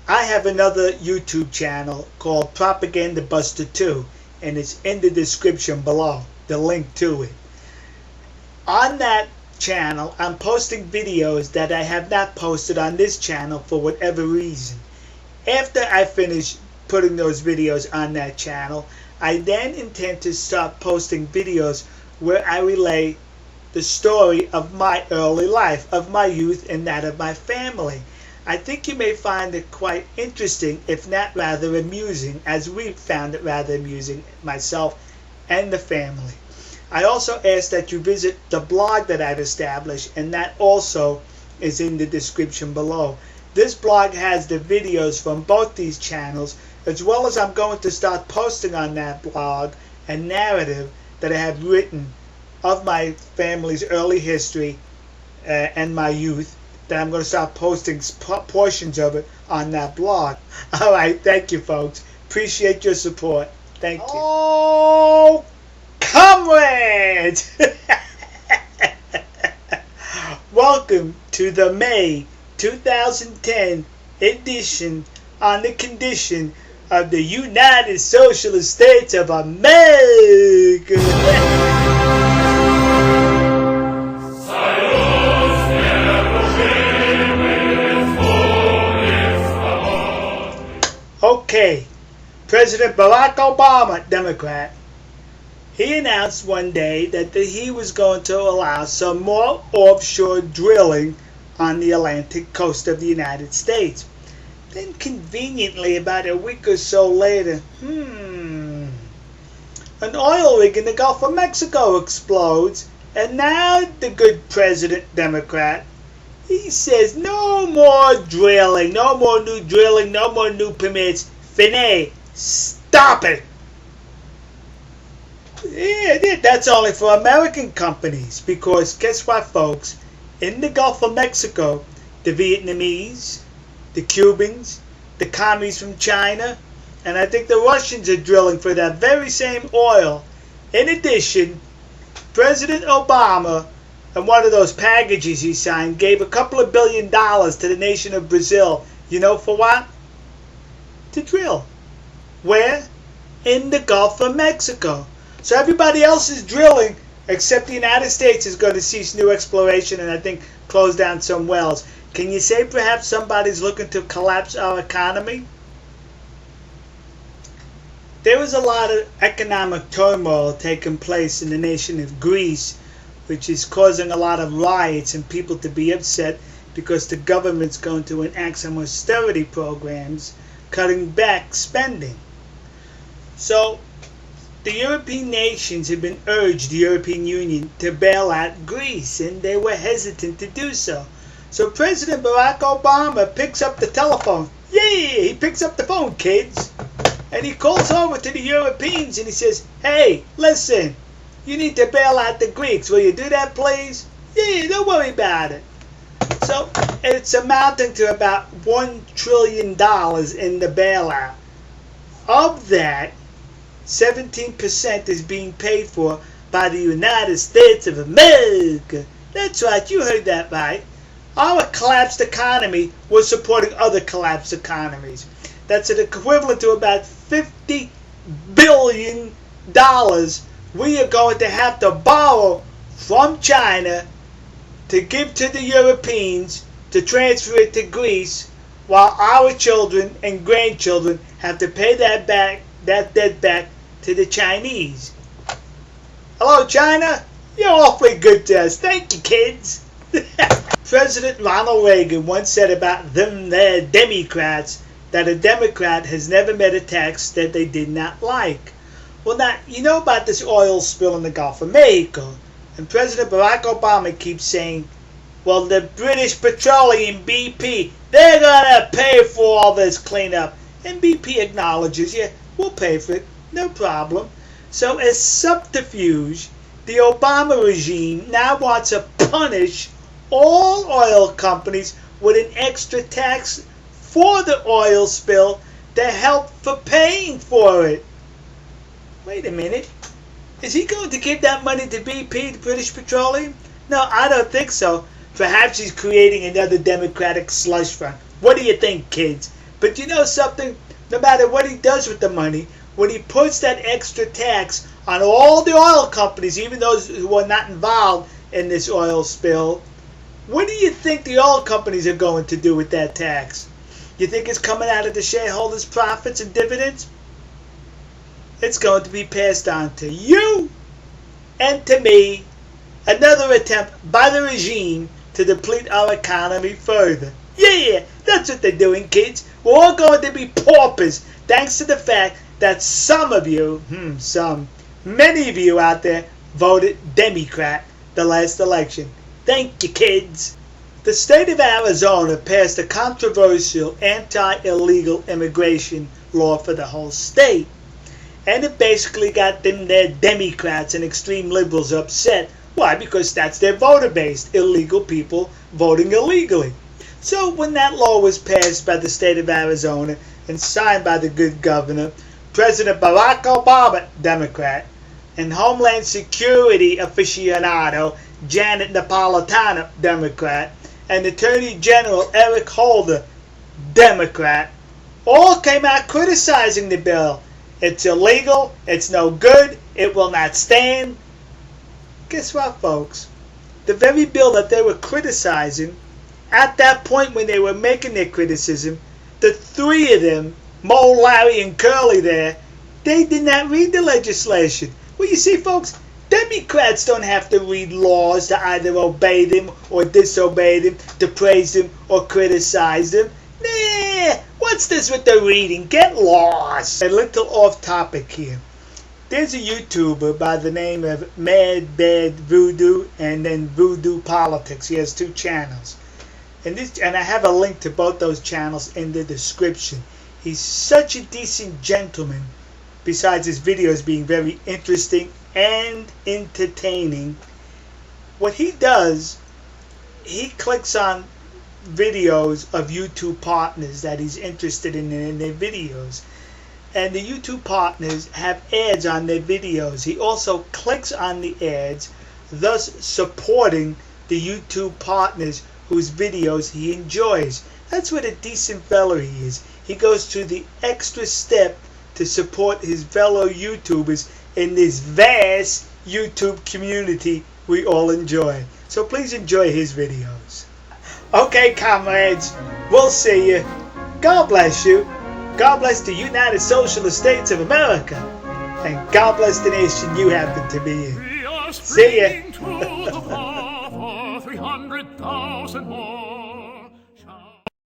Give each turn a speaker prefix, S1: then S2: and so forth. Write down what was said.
S1: I have another YouTube channel called PropagandaBuster 2, and it's in the description below, the link to it. On that channel, I'm posting videos that I have not posted on this channel for whatever reason. After I finish putting those videos on that channel, I then intend to start posting videos where I relay the story of my early life, of my youth, and that of my family. I think you may find it quite interesting, if not rather amusing, as we found it rather amusing, myself and the family. I also ask that you visit the blog that I've established, and that also is in the description below. This blog has the videos from both these channels, as well as I'm going to start posting on that blog a narrative that I have written of my family's early history and my youth, that I'm going to start posting portions of it on that blog. Alright, thank you folks. Appreciate your support. Thank you. Oh, comrades! Welcome to the May 2010 edition on the condition of the United Socialist States of America. Okay, President Barack Obama, Democrat, he announced one day that he was going to allow some more offshore drilling on the Atlantic coast of the United States. Then conveniently, about a week or so later, an oil rig in the Gulf of Mexico explodes, and now the good President, Democrat, he says no more drilling, no more new drilling, no more new permits. Finet, stop it. Yeah, that's only for American companies, because guess what, folks? In the Gulf of Mexico, the Vietnamese, the Cubans, the commies from China, and I think the Russians are drilling for that very same oil. In addition, President Obama, and one of those packages he signed, gave a couple of $2 billion to the nation of Brazil. You know for what? To drill. Where? In the Gulf of Mexico. So everybody else is drilling, except the United States is going to cease new exploration and I think close down some wells. Can you say perhaps somebody's looking to collapse our economy? There was a lot of economic turmoil taking place in the nation of Greece, which is causing a lot of riots and people to be upset because the government's going to enact some austerity programs, cutting back spending. So the European nations have been urged, the European Union, to bail out Greece, and they were hesitant to do so. So President Barack Obama picks up the telephone. Yeah, he picks up the phone, kids. And he calls over to the Europeans and he says, hey, listen, you need to bail out the Greeks. Will you do that, please? Yeah, don't worry about it. So it's amounting to about $1 trillion in the bailout. Of that, 17% is being paid for by the United States of America. That's right, you heard that right. Our collapsed economy was supporting other collapsed economies. That's an equivalent to about $50 billion we are going to have to borrow from China to give to the Europeans to transfer it to Greece, while our children and grandchildren have to pay that debt back to the Chinese. Hello, China. You're awfully good to us. Thank you, kids. President Ronald Reagan once said about them there Democrats that a Democrat has never met a tax that they did not like. Well, now, you know about this oil spill in the Gulf of Mexico, and President Barack Obama keeps saying, well, the British Petroleum, BP, they're gonna pay for all this cleanup. And BP acknowledges, yeah, we'll pay for it, no problem. So as subterfuge, the Obama regime now wants to punish all oil companies with an extra tax for the oil spill to help for paying for it. Wait a minute. Is he going to give that money to BP, the British Petroleum? No, I don't think so. Perhaps he's creating another Democratic slush fund. What do you think, kids? But you know something? No matter what he does with the money, when he puts that extra tax on all the oil companies, even those who are not involved in this oil spill, what do you think the oil companies are going to do with that tax? You think it's coming out of the shareholders' profits and dividends? It's going to be passed on to you and to me. Another attempt by the regime to deplete our economy further. Yeah, that's what they're doing, kids. We're all going to be paupers thanks to the fact that some of you, many of you out there voted Democrat the last election. Thank you, kids. The state of Arizona passed a controversial anti-illegal immigration law for the whole state. And it basically got them their Democrats and extreme liberals upset. Why? Because that's their voter base, illegal people voting illegally. So when that law was passed by the state of Arizona and signed by the good governor, President Barack Obama, Democrat, and Homeland Security aficionado Janet Napolitano, Democrat, and Attorney General Eric Holder, Democrat, all came out criticizing the bill. It's illegal, it's no good, it will not stand. Guess what, folks? The very bill that they were criticizing, at that point when they were making their criticism, the three of them, Mo, Larry, and Curly there, they did not read the legislation. Well, you see, folks, Democrats don't have to read laws to either obey them or disobey them, to praise them or criticize them. Nah, what's this with the reading? Get lost. A little off topic here. There's a YouTuber by the name of MadBadVoodo and then Voodoo Politics. He has 2 channels. And I have a link to both those channels in the description. He's such a decent gentleman, besides his videos being very interesting and entertaining. What he does, he clicks on videos of YouTube partners that he's interested in their videos. And the YouTube partners have ads on their videos. He also clicks on the ads, thus supporting the YouTube partners whose videos he enjoys. That's what a decent fellow he is. He goes to the extra step to support his fellow YouTubers in this vast YouTube community we all enjoy. So please enjoy his videos. Okay, comrades, we'll see you. God bless you. God bless the United Socialist States of America. And God bless the nation you happen to be in. See ya.
S2: 300,000 more.